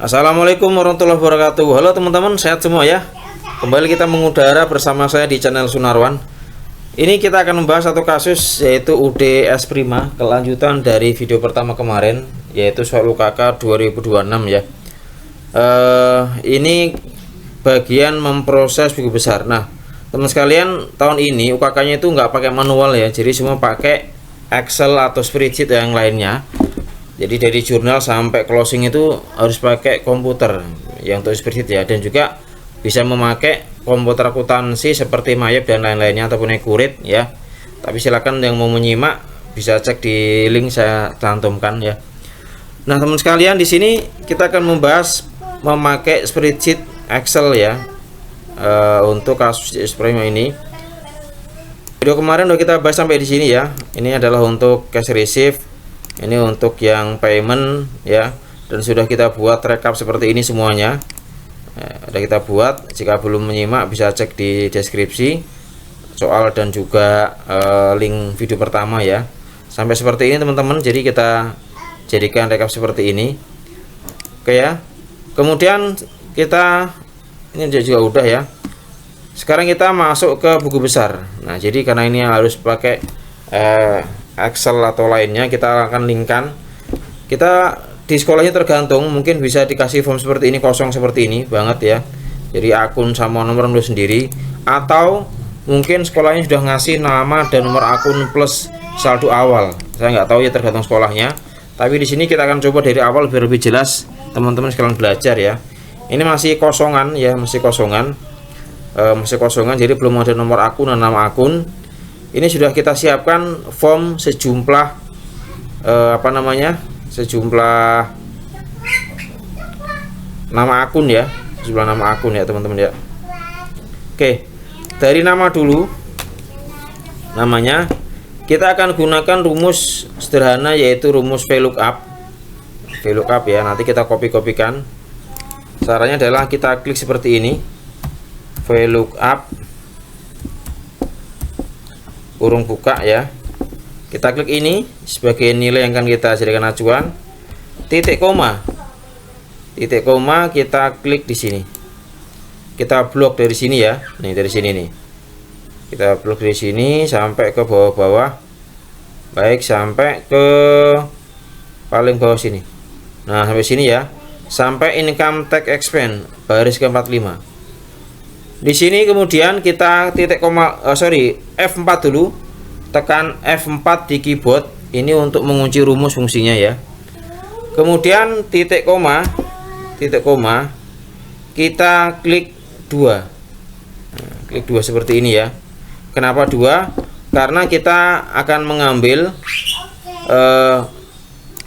Assalamualaikum warahmatullahi wabarakatuh. Halo teman-teman, sehat semua ya. Kembali kita mengudara bersama saya di channel Sunarwan. Ini kita akan membahas satu kasus, yaitu UDS Prima, kelanjutan dari video pertama kemarin, yaitu soal UKK 2026 ya. Ini bagian memproses buku besar. Nah teman sekalian, tahun ini UKK-nya itu nggak pakai manual ya, jadi semua pakai Excel atau spreadsheet yang lainnya. Jadi dari jurnal sampai closing itu harus pakai komputer yang untuk spreadsheet ya, dan juga bisa memakai komputer akuntansi seperti Mayap dan lain-lainnya ataupun Ekurit ya. Tapi silakan yang mau menyimak bisa cek di link saya cantumkan ya. Nah teman sekalian, di sini kita akan membahas memakai spreadsheet Excel ya, untuk kasus Prima ini. Video kemarin udah kita bahas sampai di sini ya. Ini adalah untuk cash receipt. Ini untuk yang payment ya, dan sudah kita buat rekap seperti ini semuanya. Ada kita buat. Jika belum menyimak bisa cek di deskripsi soal dan juga link video pertama ya. Sampai seperti ini teman-teman. Jadi kita jadikan rekap seperti ini. Oke ya. Kemudian kita ini juga udah ya. Sekarang kita masuk ke buku besar. Nah jadi karena ini harus pakai Excel atau lainnya, kita akan linkkan. Kita di sekolahnya tergantung, mungkin bisa dikasih form seperti ini, kosong seperti ini banget ya. Jadi akun sama nomor sendiri, atau mungkin sekolahnya sudah ngasih nama dan nomor akun plus saldo awal. Saya nggak tahu ya, tergantung sekolahnya. Tapi di sini kita akan coba dari awal biar lebih jelas teman-teman sekalian belajar ya. Ini masih kosongan ya, masih kosongan, jadi belum ada nomor akun dan nama akun. Ini sudah kita siapkan form sejumlah sejumlah nama akun ya, sejumlah nama akun ya teman-teman ya. Oke, dari nama dulu, namanya kita akan gunakan rumus sederhana, yaitu rumus VLOOKUP ya. Nanti kita kopikan. Caranya adalah kita klik seperti ini, VLOOKUP kurung buka ya. Kita klik ini sebagai nilai yang akan kita jadikan acuan. Titik koma kita klik di sini. Kita blok dari sini ya. Nih dari sini nih. Kita blok dari sini sampai ke bawah-bawah. Baik, sampai ke paling bawah sini. Nah, sampai sini ya. Sampai income tax expense baris ke-45. Di sini kemudian kita F4 dulu, tekan F4 di keyboard ini untuk mengunci rumus fungsinya ya. Kemudian titik koma kita klik 2. Nah, klik 2 seperti ini ya. Kenapa 2? Karena kita akan mengambil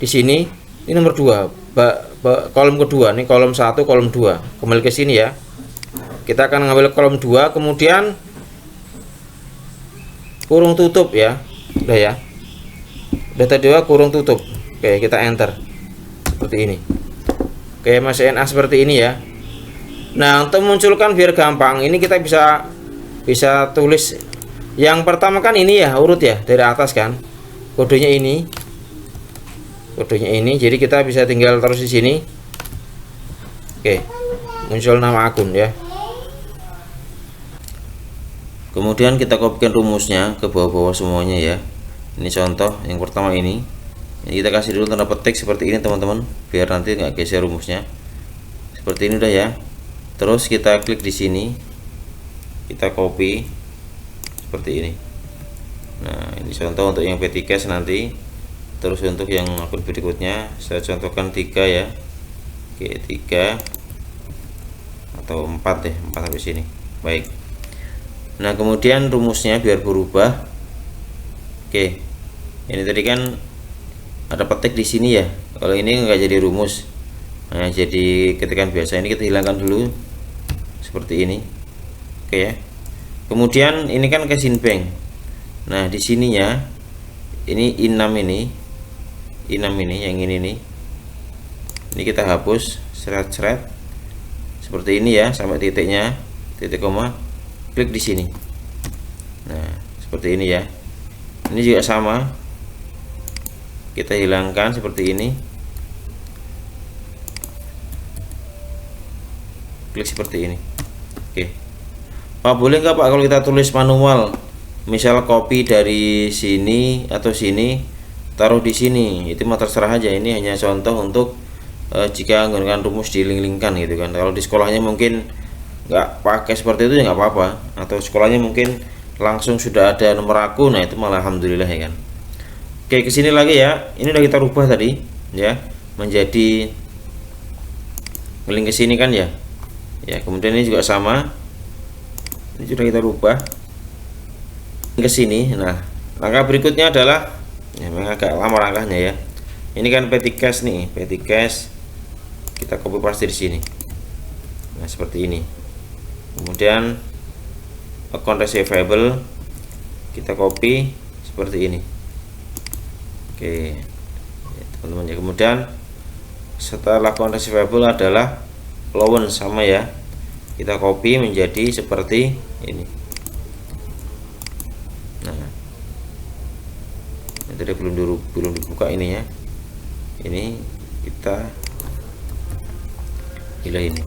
di sini ini nomor 2, kolom kedua, ini kolom 1, kolom 2. Kembali ke sini ya. Kita akan mengambil kolom 2, kemudian kurung tutup ya. Udah ya. Data 2 kurung tutup. Oke, kita enter. Seperti ini. Oke, masih NA seperti ini ya. Nah, untuk munculkan biar gampang, ini kita bisa tulis. Yang pertama kan ini ya, urut ya, dari atas kan. Kodenya ini. Jadi kita bisa tinggal terus di sini. Oke. Muncul nama akun ya. Kemudian kita kopikan rumusnya ke bawah-bawah semuanya ya. Ini contoh yang pertama ini. Kita kasih dulu tanda petik seperti ini teman-teman, biar nanti nggak geser rumusnya. Seperti ini udah ya. Terus kita klik di sini, kita copy seperti ini. Nah ini contoh untuk yang P3 nanti. Terus untuk yang akun berikutnya saya contohkan 3 ya. Oke, 3 atau 4 deh, 4 sampai sini. Baik. Nah kemudian rumusnya biar berubah. Oke, ini tadi kan ada petik di sini ya. Kalau ini nggak jadi rumus, nah jadi ketikan biasa. Ini kita hilangkan dulu seperti ini. Oke ya. Kemudian ini kan Cashin Bank. Nah di sininya ini I6 ini yang ini nih. Ini kita hapus seret-seret seperti ini ya, sampai titiknya, titik koma. Klik di sini. Nah seperti ini ya. Ini juga sama, kita hilangkan seperti ini. klik seperti ini. Oke. Pak, boleh nggak Pak kalau kita tulis manual, misal copy dari sini atau sini taruh di sini? Itu mah terserah aja, ini hanya contoh untuk jika menggunakan rumus dilink-linkkan gitu kan. Kalau di sekolahnya mungkin nggak pakai seperti itu ya nggak apa-apa, atau sekolahnya mungkin langsung sudah ada nomor akun, nah itu malah alhamdulillah ya kan. Oke, kesini lagi ya, ini udah kita rubah tadi ya menjadi link ke sini kan ya. Ya, kemudian ini juga sama, ini sudah kita rubah ke sini. Nah, langkah berikutnya adalah ya, memang agak lama langkahnya ya. Ini kan petty cache nih, petty cache kita copy paste di sini. Nah, seperti ini. Kemudian account receivable kita copy seperti ini. Oke, teman-teman ya. Kemudian setelah account receivable adalah allowance, sama ya, kita copy menjadi seperti ini. Nah, ini tadi belum dibuka ini ya. Ini kita pilih ini.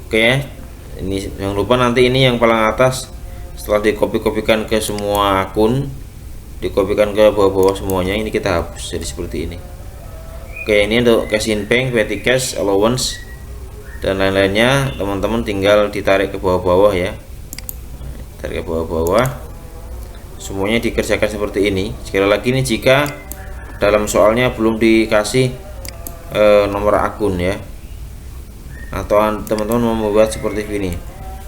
Oke ya, ini jangan lupa nanti ini yang paling atas setelah dikopi-kopikan ke semua akun, dikopikan ke bawah-bawah semuanya, ini kita hapus jadi seperti ini. Oke, ini untuk cash in bank, petty cache, allowance dan lain-lainnya, teman-teman tinggal ditarik ke bawah-bawah ya, tarik ke bawah-bawah, semuanya dikerjakan seperti ini. Sekali lagi ini jika dalam soalnya belum dikasih nomor akun ya, atau teman-teman mau membuat seperti ini,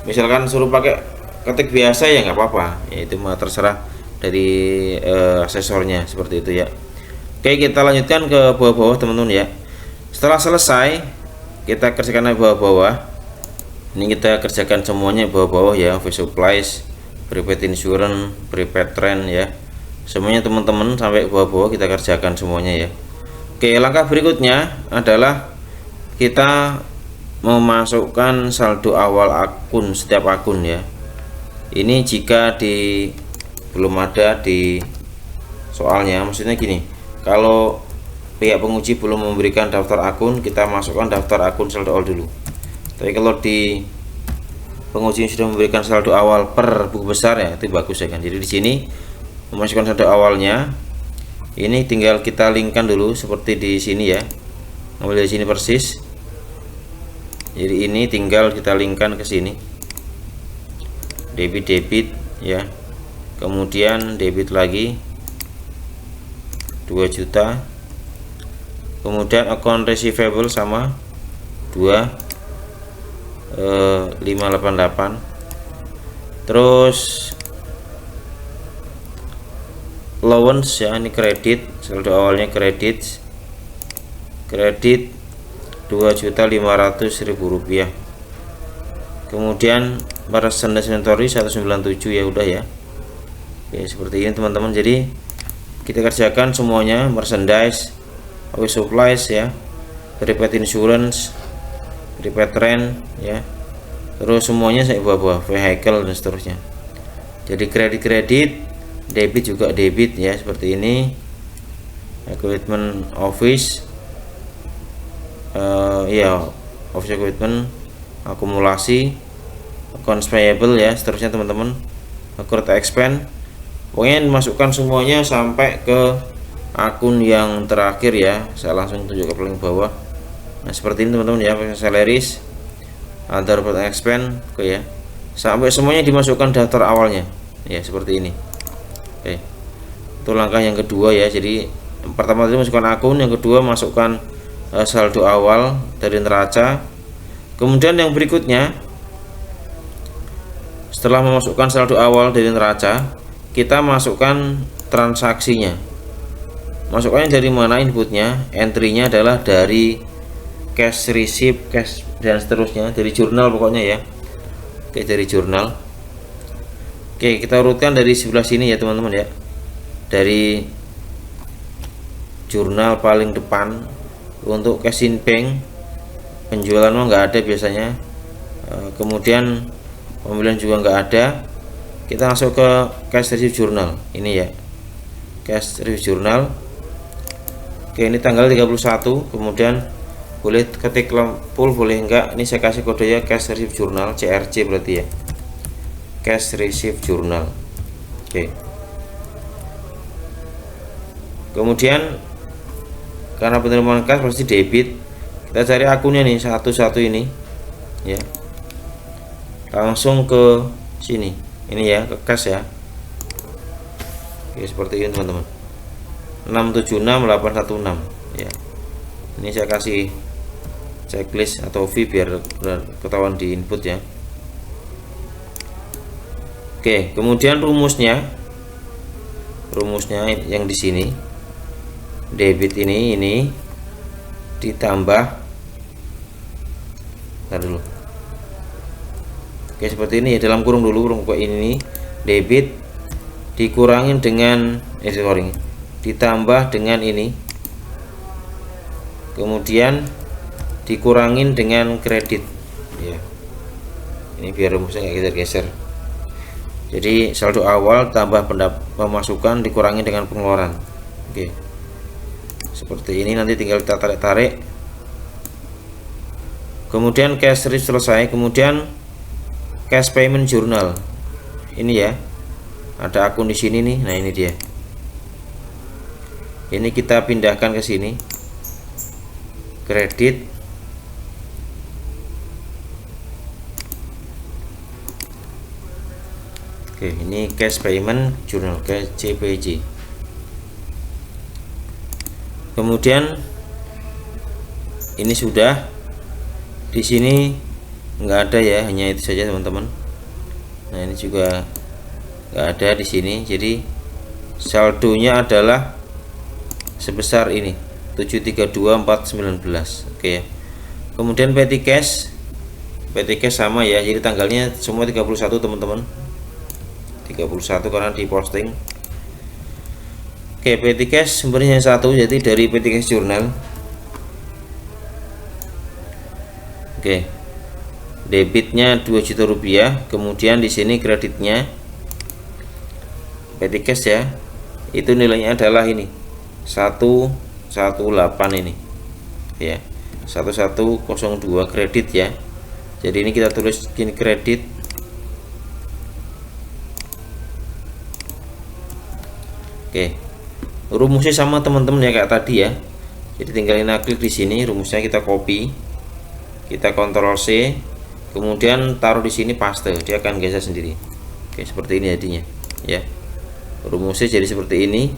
misalkan suruh pakai ketik biasa ya nggak apa-apa ya, itu mah terserah dari asesornya seperti itu ya. Oke, kita lanjutkan ke bawah-bawah teman-teman ya. Setelah selesai kita kerjakan ke bawah-bawah, ini kita kerjakan semuanya bawah-bawah ya, office supplies, prepaid insurance, prepaid trend ya, semuanya teman-teman sampai bawah-bawah kita kerjakan semuanya ya. Oke, langkah berikutnya adalah kita memasukkan saldo awal akun, setiap akun ya. Ini jika belum ada di soalnya, maksudnya gini, kalau pihak penguji belum memberikan daftar akun, kita masukkan daftar akun saldo awal dulu. Tapi kalau di penguji sudah memberikan saldo awal per buku besar ya, itu bagus ya kan. Jadi di sini memasukkan saldo awalnya, ini tinggal kita linkkan dulu seperti di sini ya, ambil dari sini persis. Jadi ini tinggal kita linkkan ke sini, debit ya, kemudian debit lagi 2 juta, kemudian account receivable sama 588, terus allowance ya, ini kredit, saldo awalnya kredit 2.500.000 rupiah, kemudian merchandise inventory 197 ya udah ya. Oke, seperti ini teman-teman. Jadi kita kerjakan semuanya, merchandise, office supplies ya, prepaid insurance, prepaid trend ya, terus semuanya saya bawa vehicle dan seterusnya. Jadi kredit, debit juga debit ya, seperti ini. Equipment office ya, office equipment, akumulasi, accounts payable ya, seterusnya teman-teman, accrued expense. Pokoknya masukkan semuanya sampai ke akun yang terakhir ya. Saya langsung tunjuk ke paling bawah. Nah, seperti ini teman-teman ya, salaries, other expense, oke ya, sampai semuanya dimasukkan daftar awalnya ya, seperti ini. Oke, itu langkah yang kedua ya. Jadi yang pertama tadi masukkan akun, yang kedua masukkan saldo awal dari neraca. Kemudian yang berikutnya, setelah memasukkan saldo awal dari neraca, kita masukkan transaksinya. Masukkannya dari mana inputnya? Entry-nya adalah dari cash receipt, cash dan seterusnya, dari jurnal pokoknya ya. Oke, dari jurnal. Oke, kita urutkan dari sebelah sini ya teman-teman ya, dari jurnal paling depan. Untuk cash in bank, penjualan nggak ada biasanya, kemudian pembelian juga nggak ada. Kita masuk ke cash receipt journal ini ya, cash receipt journal. Oke, ini tanggal 31, kemudian boleh ketik full, boleh enggak. Ini saya kasih kode ya, cash receipt journal, CRJ berarti ya, cash receipt journal. Oke. Kemudian karena penerimaan cash pasti debit, kita cari akunnya nih satu-satu ini ya, langsung ke sini ini ya, ke cash ya. Oke, seperti ini teman-teman, 676816 ya. Ini saya kasih checklist atau fee biar ketahuan di input ya. Oke, kemudian rumusnya yang di sini, debit ini ditambah, ntar dulu. Oke, seperti ini ya, dalam kurung dulu, kurung ini debit dikurangin dengan ditambah dengan ini, kemudian dikurangin dengan kredit ya. Ini biar rumusnya nggak geser-geser. Jadi saldo awal tambah pemasukan dikurangi dengan pengeluaran. Oke, seperti ini, nanti tinggal kita tarik-tarik. Kemudian cash receipt selesai. Kemudian cash payment journal ini ya, ada akun di sini nih. Nah ini dia, ini kita pindahkan ke sini, kredit. Oke, ini cash payment journal, cash CPJ. Kemudian ini sudah, di sini nggak ada ya, hanya itu saja teman-teman. Nah ini juga nggak ada di sini, jadi saldonya adalah sebesar ini 732.419. Oke ya. Kemudian petty cash sama ya, jadi tanggalnya semua 31 teman-teman, 31 karena di posting. Oke, petty cash sumbernya satu, jadi dari petty cash journal. Oke, debitnya 2 juta rupiah, kemudian di sini kreditnya petty cash ya, itu nilainya adalah ini 118 ini ya, 1102 kredit ya. Jadi ini kita tulis gini, kredit. Oke, rumusnya sama teman-teman ya kayak tadi ya. Jadi tinggal klik di sini, rumusnya kita copy, kita Ctrl C, kemudian taruh di sini, paste, dia akan geser sendiri. Oke, seperti ini jadinya ya. Rumusnya jadi seperti ini.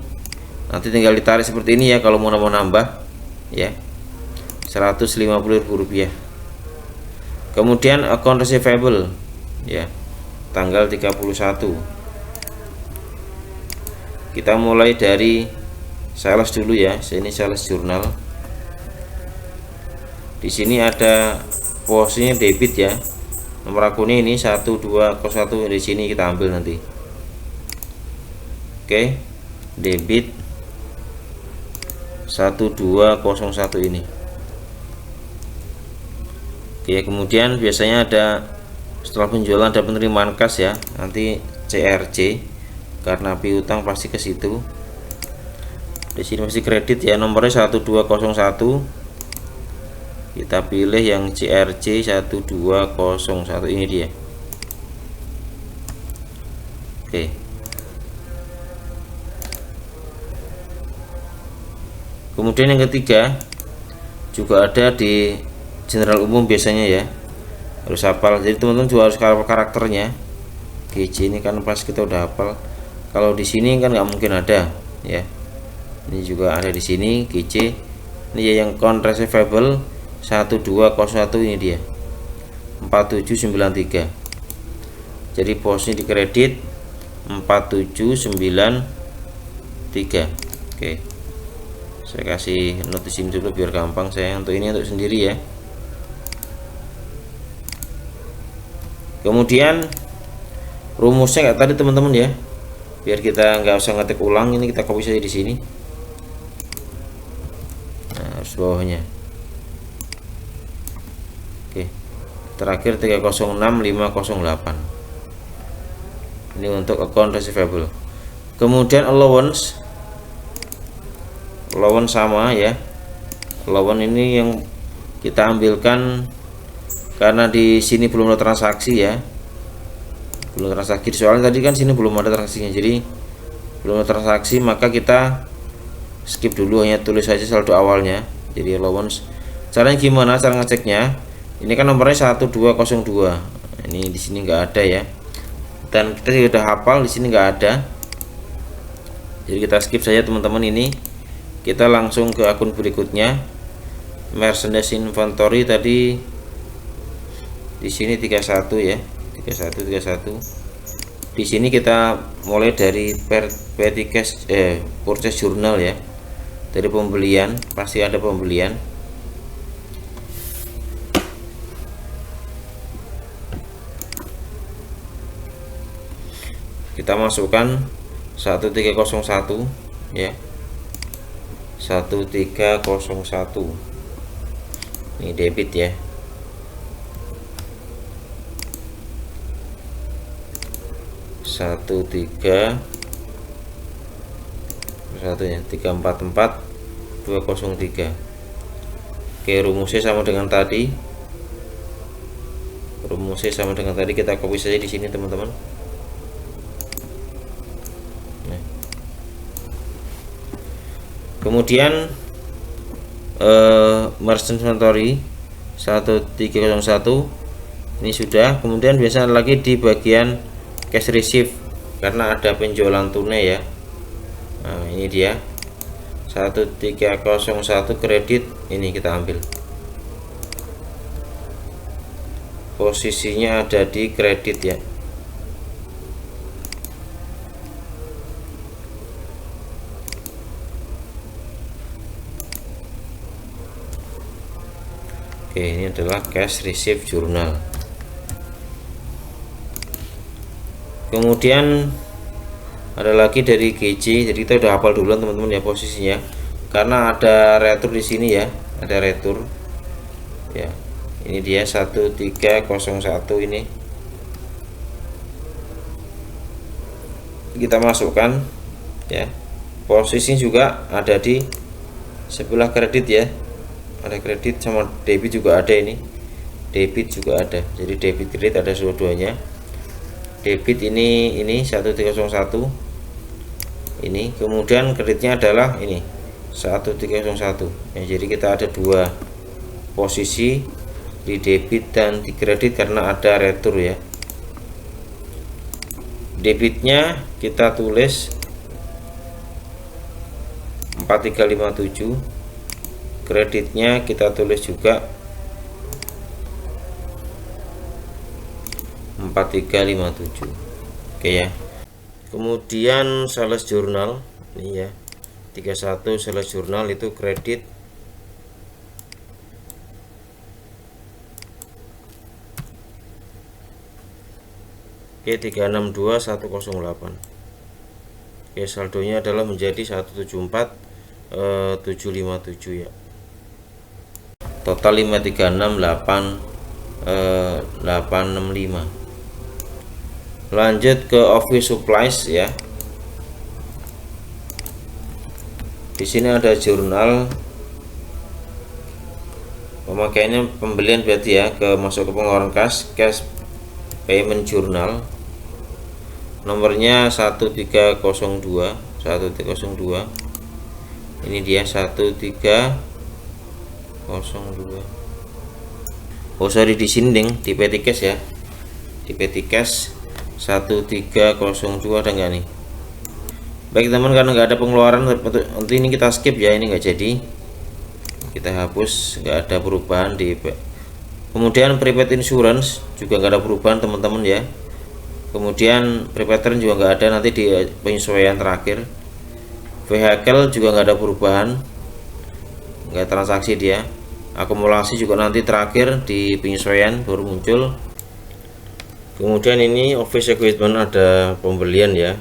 Nanti tinggal ditarik seperti ini ya kalau mau nambah ya, 150.000 rupiah. Kemudian account receivable ya, tanggal 31. Kita mulai dari sales dulu ya. Ini sales journal. Di sini ada posnya debit ya. Nomor akunnya ini 1201, di sini kita ambil nanti. Oke, debit 1201 ini. Oke, kemudian biasanya ada setelah penjualan ada penerimaan kas ya, nanti CRJ, karena piutang pasti ke situ. Di sini masih kredit ya, nomornya 1201. Kita pilih yang CRJ 1201, ini dia. Oke. Kemudian yang ketiga juga ada di general umum biasanya ya, harus hafal. Jadi teman-teman juga harus hafal karakternya. GJ ini kan pas kita udah hafal. Kalau di sini kan nggak mungkin ada ya. Ini juga ada di sini GJ. Ini ya yang account receivable 1201, ini dia 4793. Jadi posnya di kredit 4793. Oke, saya kasih notisin dulu biar gampang saya untuk ini, untuk sendiri ya. Kemudian rumusnya kayak tadi teman-teman ya, biar kita nggak usah ngetik ulang, ini kita copy saja di sini. Nah, harus bawahnya. Oke, terakhir 306508. Ini untuk account receivable. Kemudian allowance sama ya. Allowance ini yang kita ambilkan, karena di sini belum ada transaksi ya, belum transaksi, soalnya tadi kan sini belum ada transaksinya, jadi belum ada transaksi, maka kita skip dulu, hanya tulis saja saldo awalnya. Jadi allowance, caranya gimana cara ngeceknya? Ini kan nomornya 1202, ini di sini nggak ada ya, dan kita sudah hafal di sini nggak ada, jadi kita skip saja teman-teman. Ini kita langsung ke akun berikutnya, merchandise inventory. Tadi di sini 31 ya, 31. Di sini kita mulai dari petty cash purchase journal ya, dari pembelian, pasti ada pembelian. Kita masukkan 1301 ya, 1301 ini debit ya. Satu tiga satunya 344203. Oke, rumusnya sama dengan tadi. Kita copy saja di sini teman-teman. Nah. Kemudian merchant inventory 1301 ini sudah. Kemudian biasa lagi di bagian cash receive, karena ada penjualan tunai ya. Nah, ini dia 1301 kredit, ini kita ambil. Posisinya ada di kredit ya. Oke, ini adalah cash receive journal. Kemudian ada lagi dari GC, jadi kita udah hafal dulu teman-teman ya posisinya, karena ada retur di sini ya, ada retur ya. Ini dia 1301 ini kita masukkan ya. Posisi juga ada di sebelah kredit ya, ada kredit sama debit juga ada, ini debit juga ada, jadi debit kredit ada dua-duanya. Debit ini 1301 ini, kemudian kreditnya adalah ini 1301 ya. Jadi kita ada dua posisi, di debit dan di kredit, karena ada retur ya. Debitnya kita tulis 4357, kreditnya kita tulis juga 4357. Oke ya. Kemudian sales journal ini ya, 31 sales journal itu kredit. Oke, 362108. Oke, saldonya adalah menjadi 174757 ya. Total 536865. Lanjut ke office supplies ya. Di sini ada jurnal pemakaiannya pembelian berarti ya, masuk ke pengeluaran cash payment journal. Nomornya 1302. Ini dia 1302. Oh sorry, di sini ding, di petty cash ya, di petty cash 1302 ada nggak nih? Baik teman, karena nggak ada pengeluaran nanti ini kita skip ya, ini nggak jadi, kita hapus, nggak ada perubahan di. Kemudian prepaid insurance juga nggak ada perubahan teman-teman ya. Kemudian prepaid term juga nggak ada, nanti di penyesuaian terakhir. Vehicle juga nggak ada perubahan, nggak transaksi dia. Akumulasi juga nanti terakhir di penyesuaian baru muncul. Kemudian ini office equipment ada pembelian ya,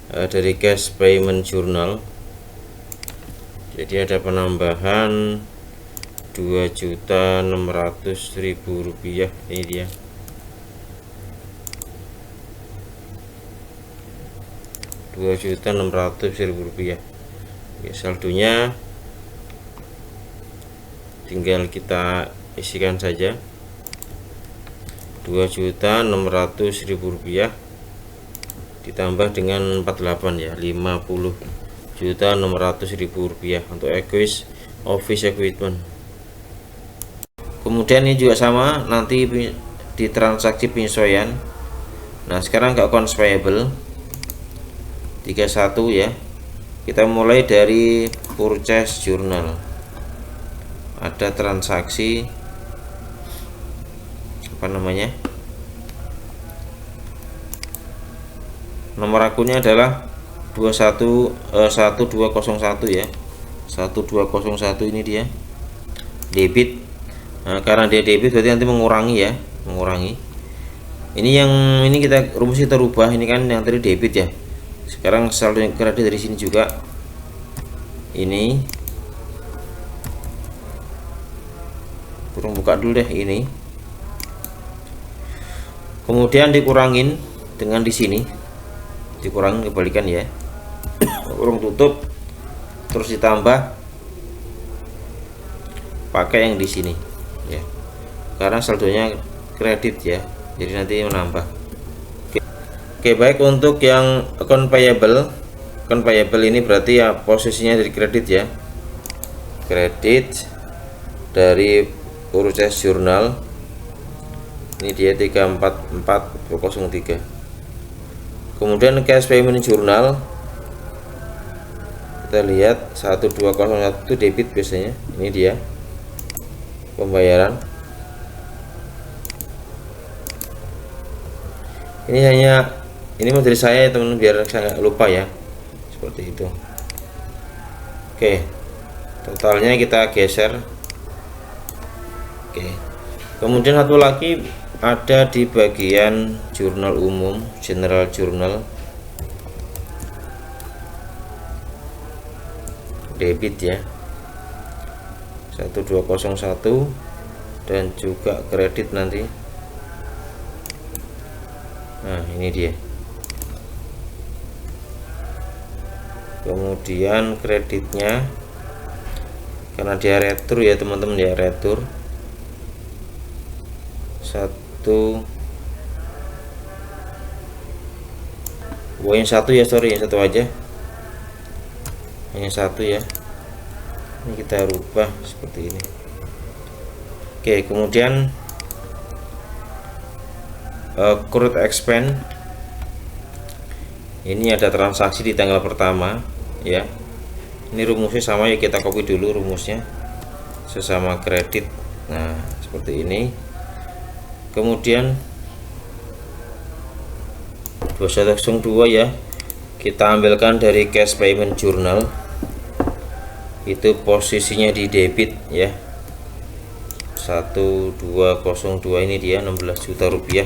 dari cash payment journal. Jadi ada penambahan 2.600.000 rupiah, ini dia. Rp2.600.000. Ya, saldonya tinggal kita isikan saja 2.600.000 rupiah ditambah dengan 48 ya, 50.600.000 rupiah untuk office equipment. Kemudian ini juga sama, nanti di transaksi penyesuaian. Nah sekarang ke accounts payable 31 ya, kita mulai dari purchase journal. Ada transaksi apa namanya, nomor akunnya adalah 1201 ya, 1201 ini dia debit. Nah, karena dia debit berarti nanti mengurangi ya, mengurangi. Ini yang ini kita rumus kita rubah, ini kan yang tadi debit ya, sekarang saldo kredit dari sini juga. Ini kurang buka dulu deh ini, kemudian dikurangin dengan di sini, dikurangin kebalikan ya, kurung tutup, terus ditambah pakai yang di sini ya, karena saldonya kredit ya, jadi nanti menambah. Oke, baik, untuk yang account payable ini berarti ya posisinya dari kredit ya, kredit dari purchase journal ini dia 344003. kemudian cash payment journal kita lihat 1201 itu debit biasanya, ini dia pembayaran. Ini hanya ini materi saya ya teman-teman, biar saya nggak lupa ya, seperti itu. Oke, totalnya kita geser. Oke, kemudian satu lagi ada di bagian jurnal umum, general journal, debit ya 1201 dan juga kredit nanti. Nah ini dia, kemudian kreditnya karena dia retur ya teman-teman ya, retur yang satu ya, sorry yang satu aja, hanya satu ya, ini kita rubah seperti ini. Oke, kemudian accrued expense ini ada transaksi di tanggal pertama ya, ini rumusnya sama ya, kita copy dulu rumusnya sesama kredit. Nah seperti ini. Kemudian 2102 ya, kita ambilkan dari cash payment journal, itu posisinya di debit ya, 1202 ini dia 16 juta rupiah.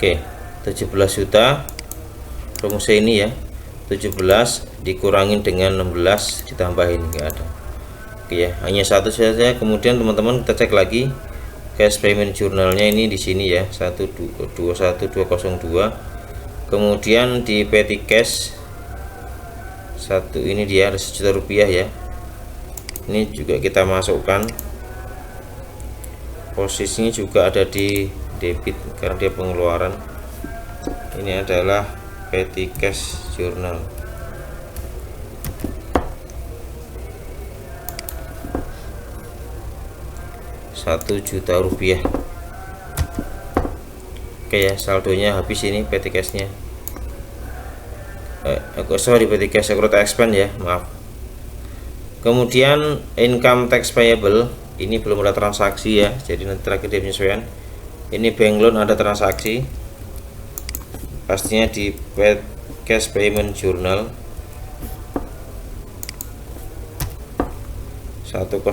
Oke, 17 juta rumusnya ini ya, 17 dikurangin dengan 16 ditambahin, enggak ada. Oke ya, hanya satu saja. Kemudian teman-teman kita cek lagi cash payment journalnya ini di sini ya, 121202. Kemudian di petty cash satu ini dia ada 1 juta rupiah ya, ini juga kita masukkan, posisinya juga ada di debit karena dia pengeluaran. Ini adalah petty cash journal. Rp1 juta. Oke ya, saldonya habis ini petty cashnya. Sorry, petty cash accrued expense ya, maaf. Kemudian income tax payable ini belum ada transaksi ya, jadi nanti terakhir di penyesuaian. Ini bank loan ada transaksi, pastinya di cash payment journal 101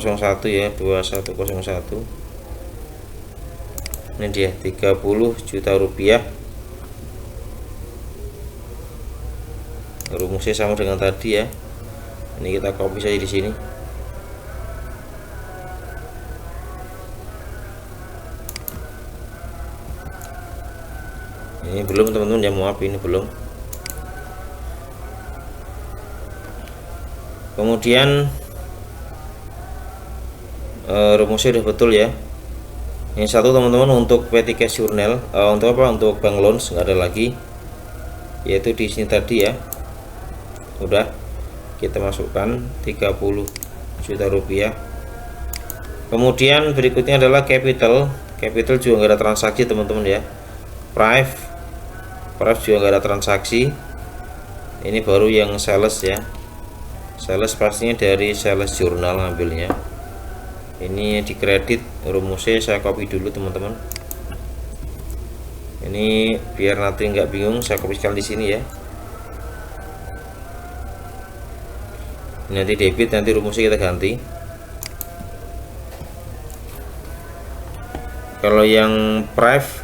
ya, 2101. Ini dia 30 juta rupiah. Rumusnya sama dengan tadi ya. Ini kita copy saja di sini. Ini belum teman-teman ya, maaf ini belum. Kemudian rumusnya udah betul ya. Yang satu teman-teman untuk PT Cash Journal, untuk apa, untuk bank loans nggak ada lagi, yaitu di sini tadi ya. Udah kita masukkan 30 juta rupiah. Kemudian berikutnya adalah capital juga nggak ada transaksi teman-teman ya. Price juga nggak ada transaksi. Ini baru yang sales ya. Sales pastinya dari sales jurnal ambilnya. Ini di kredit, rumusnya saya copy dulu teman-teman. Ini biar nanti nggak bingung, saya copy sekali di sini ya. Ini nanti debit, nanti rumusnya kita ganti. Kalau yang price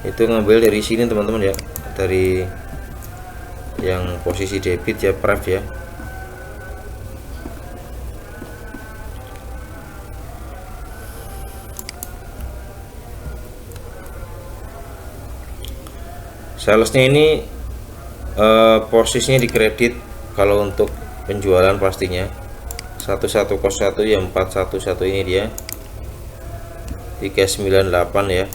itu ngambil dari sini teman-teman ya, dari yang posisi debit ya, price ya. Salesnya ini posisinya di kredit. Kalau untuk penjualan pastinya 1101 yang 411 ini dia 398 ya.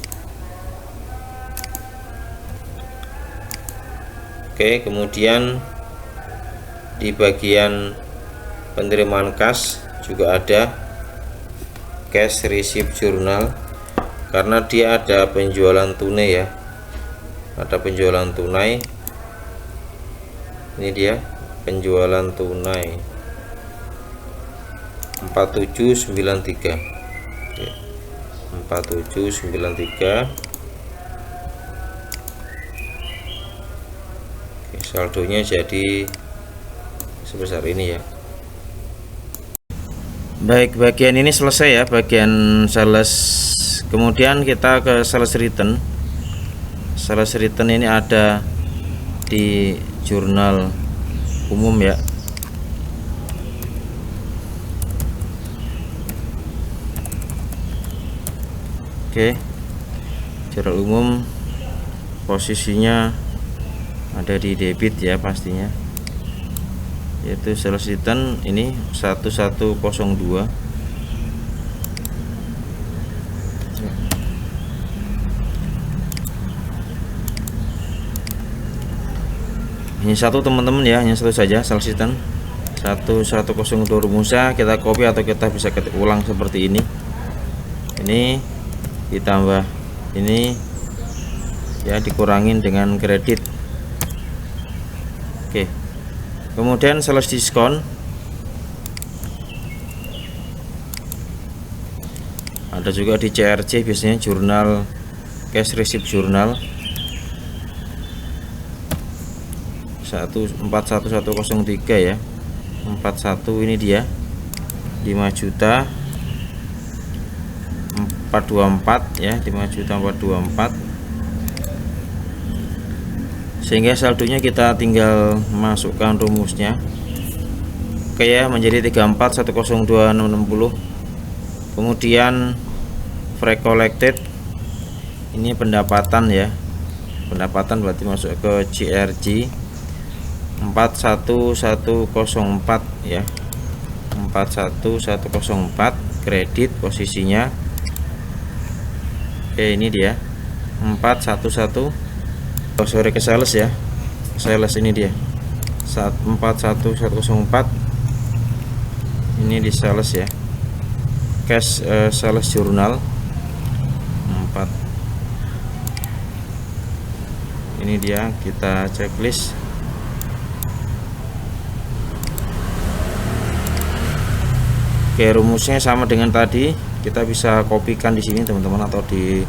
Oke, kemudian di bagian penerimaan kas juga ada cash receipt journal, karena dia ada penjualan tunai ya. Ada penjualan tunai, ini dia penjualan tunai 4793 ya, 4793. Oke, saldonya jadi sebesar ini ya. Baik, bagian ini selesai ya, bagian sales. Kemudian kita ke sales return. Sales return ini ada di jurnal umum ya. Oke, jurnal umum posisinya ada di debit ya pastinya, yaitu sales return ini 1102. Ini satu teman-teman ya, hanya satu saja sales return 1102 rumusnya kita copy atau kita bisa ketik ulang seperti ini. Ini ditambah ini ya, dikurangin dengan kredit. Oke, kemudian sales diskon ada juga di CRC, biasanya jurnal cash receipt jurnal 41103 ya, 41 ini dia 5 juta 424 ya, 5 juta 424, sehingga saldonya kita tinggal masukkan rumusnya. Oke ya, menjadi 3410260. Kemudian free collected ini pendapatan ya, pendapatan berarti masuk ke CRG 41104 ya, 41104 kredit posisinya. Oke, ini dia 411, oh sorry, ke sales ya, sales ini dia 41104, ini di sales ya, cash sales jurnal 4, ini dia, kita checklist. Oke, rumusnya sama dengan tadi, kita bisa kopikan di sini teman-teman atau di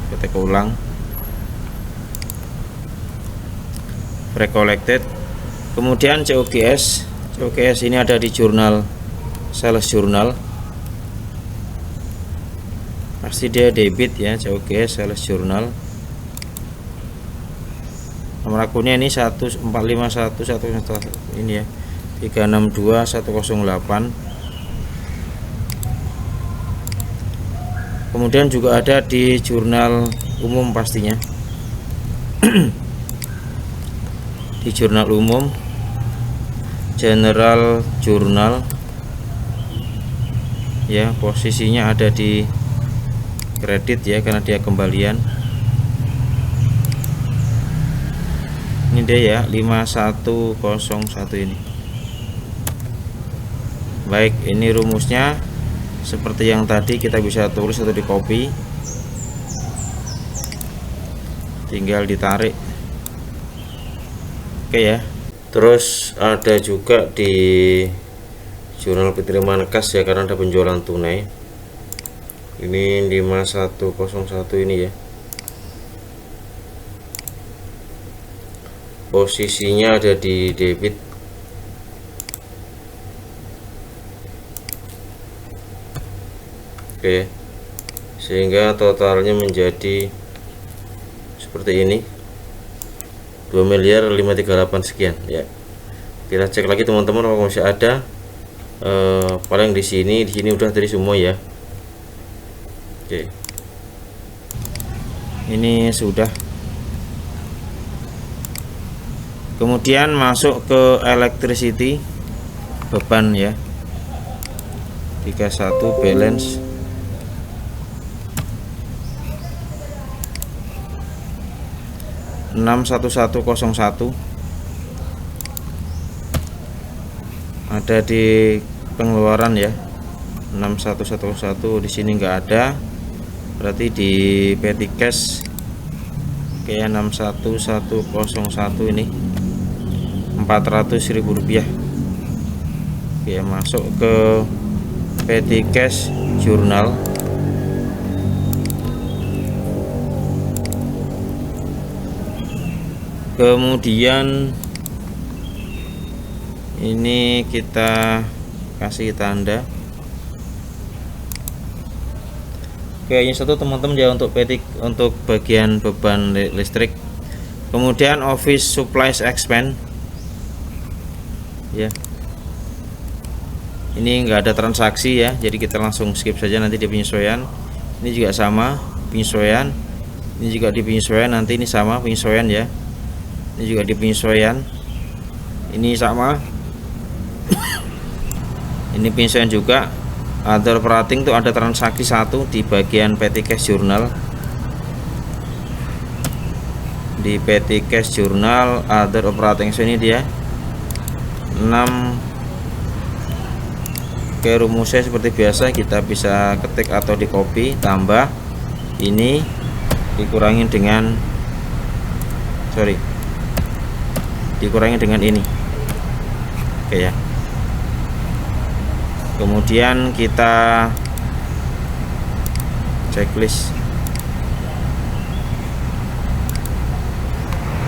ketik ulang. Pre-collected. Kemudian COGS ini ada di jurnal sales jurnal, pasti dia debit ya, COGS sales jurnal. Nomor akunnya ini 14511 ini ya, 362108. Kemudian juga ada di jurnal umum pastinya. Di jurnal umum general journal ya, posisinya ada di kredit ya karena dia kembalian. Ini dia ya, 5101 ini. Baik, ini rumusnya seperti yang tadi, kita bisa tulis atau di copy, tinggal ditarik. Oke ya. Terus ada juga di jurnal penerimaan kas ya, karena ada penjualan tunai. Ini 5101 ini ya. Posisinya ada di debit. Oke, sehingga totalnya menjadi seperti ini, 2.538 sekian ya. Kita cek lagi teman-teman, kalau masih ada paling di sini udah tadi semua ya. Oke, ini sudah. Kemudian masuk ke electricity, beban ya, 31 balance. (61101) ada di pengeluaran ya, 6111 di sini enggak ada, berarti di petty cash kayak 61101 ini 400.000 rupiah. Oke, masuk ke petty cash jurnal. Kemudian ini kita kasih tanda. Kayaknya satu teman-teman ya untuk petty, untuk bagian beban listrik. Kemudian office supplies expense ya, ini enggak ada transaksi ya, jadi kita langsung skip saja, nanti di penyesuaian. Ini juga sama penyesuaian, ini juga di penyesuaian, nanti ini sama penyesuaian ya, ini juga di penyesuaian, ini sama ini penyesuaian juga. Other operating tuh ada transaksi satu di bagian petty cash journal. Di petty cash journal other operating ini dia 6. Oke, rumusnya seperti biasa, kita bisa ketik atau di copy, tambah ini dikurangin dengan dikurangin dengan ini. Oke ya. Kemudian kita checklist.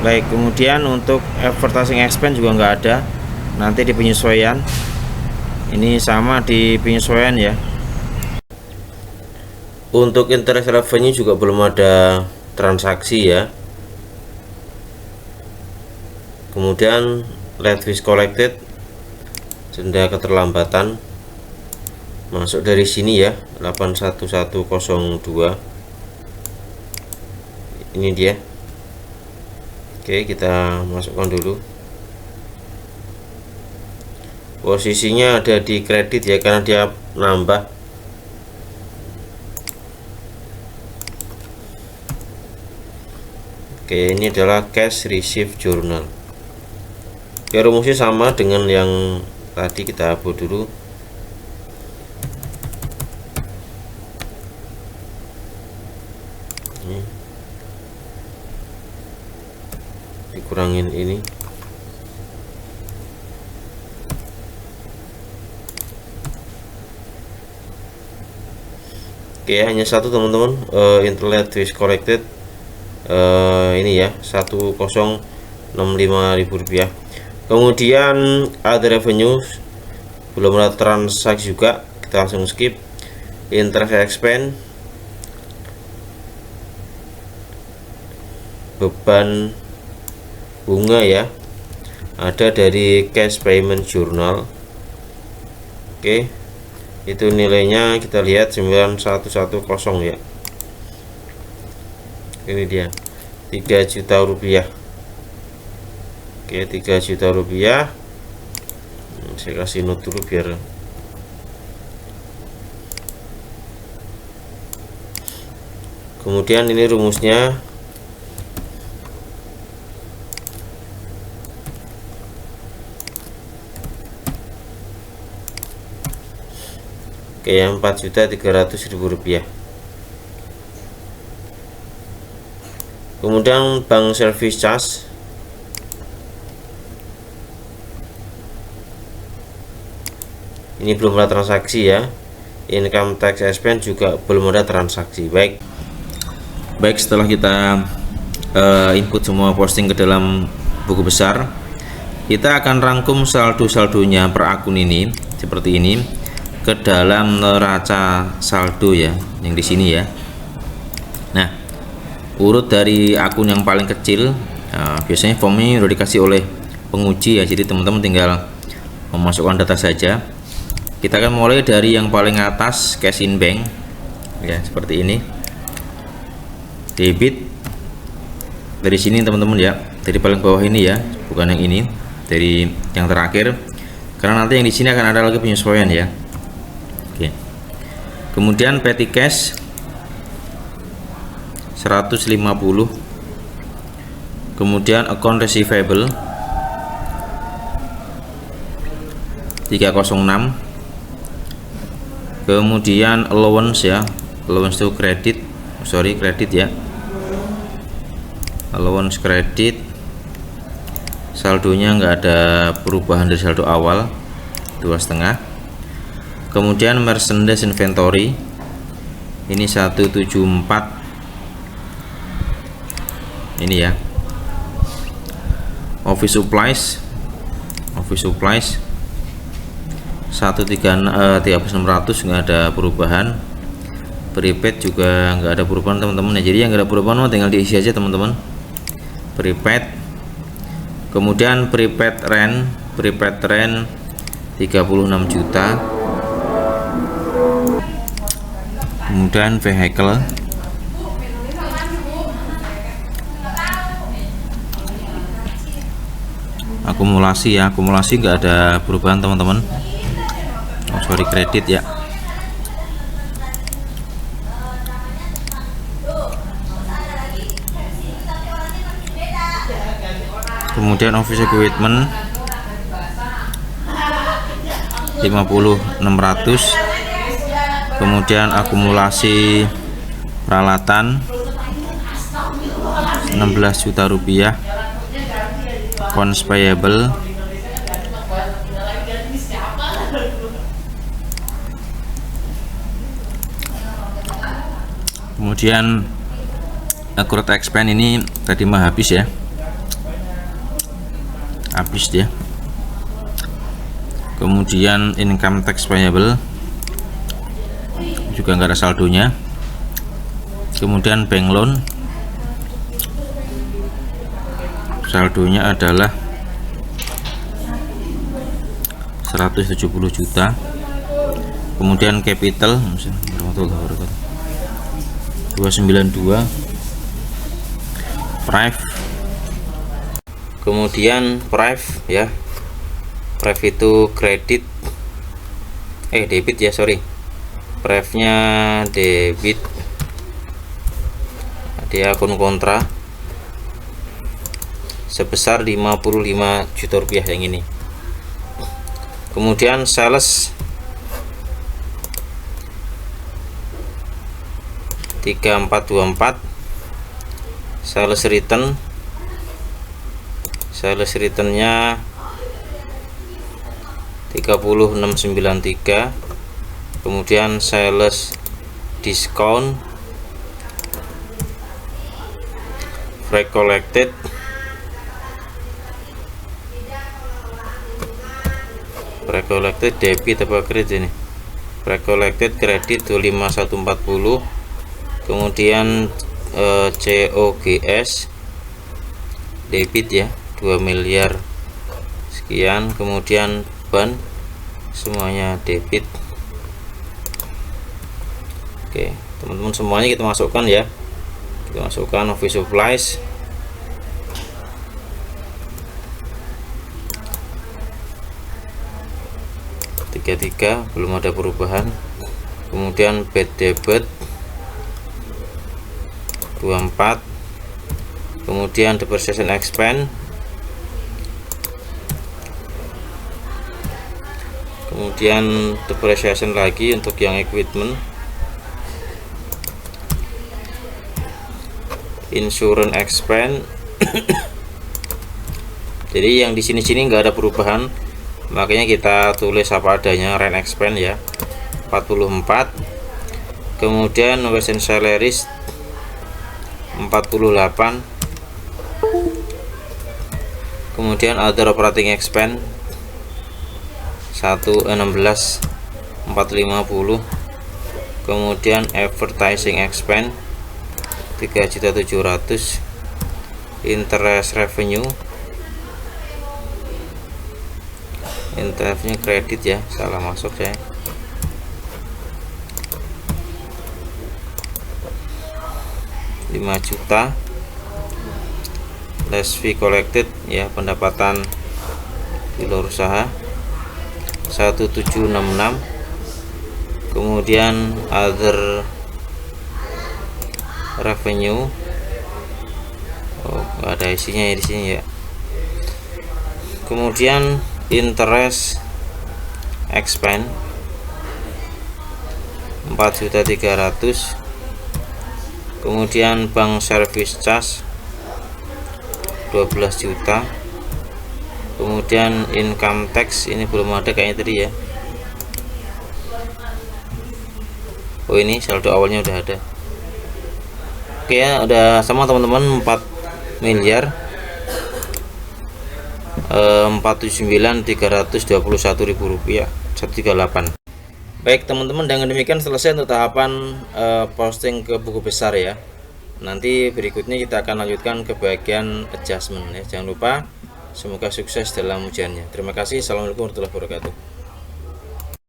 Baik, kemudian untuk advertising expense juga nggak ada, nanti di penyesuaian. Ini sama di penyesuaian ya. Untuk interest revenue juga belum ada transaksi ya. Kemudian late fees collected, denda keterlambatan, masuk dari sini ya, 81102. Ini dia. Oke, kita masukkan dulu. Posisinya ada di kredit ya, karena dia nambah. Oke, ini adalah cash receive journal ya, rumusnya sama dengan yang tadi, kita hapus dulu. Ini dikurangin ini. Oke, hanya satu teman-teman, internet fees collected ini ya, 1065.000 rupiah. Kemudian ada revenue, belum ada transaksi juga, kita langsung skip. Interest expense, beban bunga ya, ada dari cash payment journal. Oke, itu nilainya kita lihat 9110 ya. Ini dia, 3 juta rupiah. Oke, 3 juta rupiah. Saya kasih note dulu biar kemudian ini rumusnya. Oke, yang 4.300.000 rupiah. Kemudian bank service charge ini belum ada transaksi ya. Income tax expense juga belum ada transaksi. Baik, setelah kita input semua posting ke dalam buku besar, kita akan rangkum saldo-saldonya per akun ini seperti ini ke dalam neraca saldo ya, yang di sini ya. Nah, urut dari akun yang paling kecil, biasanya form ini udah dikasih oleh penguji ya, jadi teman-teman tinggal memasukkan data saja. Kita akan mulai dari yang paling atas, cash in bank ya, seperti ini. Debit dari sini teman-teman ya, dari paling bawah ini ya, bukan yang ini, dari yang terakhir, karena nanti yang di sini akan ada lagi penyesuaian ya. Oke. Kemudian petty cash 150. Kemudian account receivable 306. Kemudian allowance ya, allowance itu kredit, kredit ya, allowance kredit, saldonya nggak ada perubahan dari saldo awal, 2,5. Kemudian merchandise inventory ini 174 ini ya. Office supplies 13600 nggak ada perubahan. Prepaid juga nggak ada perubahan teman-teman ya, jadi yang nggak ada perubahan tinggal diisi aja teman-teman. Prepaid, kemudian prepaid rent 36 juta. Kemudian vehicle akumulasi ya, akumulasi nggak ada perubahan teman-teman. Kredit ya. Kemudian office equipment 50.600. Kemudian akumulasi peralatan 16 juta rupiah. Accounts payable kemudian accrued expense ini tadi mah habis ya, habis dia. Kemudian income tax payable juga nggak ada saldonya. Kemudian bank loan saldonya adalah 170 juta. Kemudian capital 292. Prive, kemudian prive ya, prive itu kredit debit ya, prive nya debit di akun kontra sebesar 55 juta rupiah yang ini. Kemudian sales 3424, sales returnnya 30693. Kemudian sales discount recollected debit apa kredit ini, recollected kredit 25140. Kemudian COGS debit ya 2 miliar sekian. Kemudian ban semuanya debit. Oke teman-teman, semuanya kita masukkan ya, kita masukkan office supplies, 33 belum ada perubahan. Kemudian bad debit 24, kemudian depreciation expense, kemudian depreciation lagi untuk yang equipment, insurance expense. Jadi yang di sini nggak ada perubahan, makanya kita tulis apa adanya, rent expense ya 44. Kemudian wage and salaries 48. Kemudian other operating expense 16 450. Kemudian advertising expense 3.700.000. Interest revenue kredit ya, salah masuk saya. Rp5 juta. Less fee collected ya, pendapatan di luar usaha 1766. Kemudian other revenue, nggak ada isinya ya di sini ya. Kemudian interest expense 4.300.000. Kemudian bank service charge 12 juta. Kemudian income tax ini belum ada kayaknya tadi ya. Oh, ini saldo awalnya udah ada. Oke ya, udah sama teman-teman. 4.479.321.000 rupiah 138. Baik teman-teman, dengan demikian selesai untuk tahapan posting ke buku besar ya. Nanti berikutnya kita akan lanjutkan ke bagian adjustment ya. Jangan lupa, semoga sukses dalam ujiannya. Terima kasih. Assalamualaikum warahmatullahi wabarakatuh.